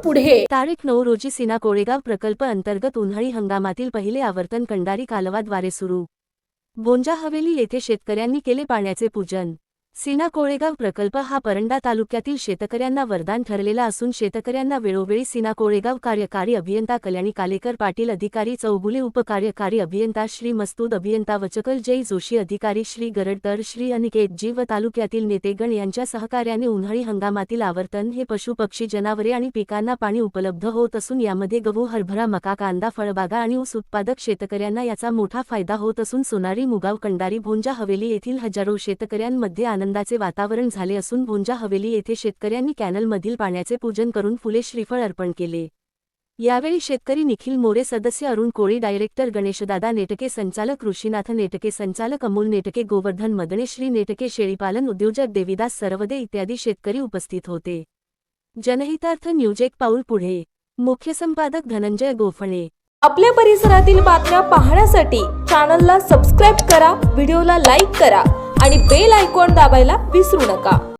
पुढे। तारीख 9 रोजी सीना कोळेगाव प्रकल्प अंतर्गत उन्हाळी हंगामातील पहिले आवर्तन कंडारी कालवाद्वारे सुरू। भोंजा हवेली येथे शेतकऱ्यांनी केले पाण्याचे पूजन। सीना कोळेगाव प्रकल्प हा परंडा तालुक्यातील शेतकऱ्यांना वरदान ठरलेला असून शेतकऱ्यांना वेळोवेळी सीना कोळेगाव कार्यकारी अभियंता कल्याणी कालेकर पाटील अधिकारी चौगुले उपकार्यकारी अभियंता श्री मस्तूद अभियंता वचकल जय जोशी अधिकारी श्री गरडतर श्री अनिकेत जी व तालुक्यातील नेतेगण यांच्या सहकार्याने उन्हाळी हंगामातील आवर्तन हे पशु पक्षी जनावरे आणि पिकांना पाणी उपलब्ध होत असून यामध्ये गहू हरभरा मका कांदा फळबागा आणि ऊस उत्पादक शेतकऱ्यांना याचा मोठा फायदा होत असून सोनारी मुगाव कंडारी भोंजा हवेली येथील हजारो शेतकऱ्यांमध्ये आनंदाचे वातावरण झाले असून भोंजा हवेली येथे शेतकऱ्यांनी कॅनलमधील पाण्याचे पूजन करून फुले श्रीफळ अर्पण केले। यावेळी शेतकरी निखिल मोरे सदस्य अरुण कोळी डायरेक्टर गणेशदादा नेटके संचालक ऋषीनाथ नेटके संचालक अमोल नेटके गोवर्धन मदने श्री नेटके शेळीपालन उद्योजक देविदास सरवदे इत्यादी शेतकरी उपस्थित होते। जनहितार्थ न्यूज एक पाऊल पुढे। मुख्य संपादक धनंजय गोफणे। आपल्या परिसरातील बातम्या पाहण्यासाठी चॅनलला सबस्क्राइब करा, व्हिडिओला लाईक करा आणि बेल आयकॉन दाबायला विसरू नका।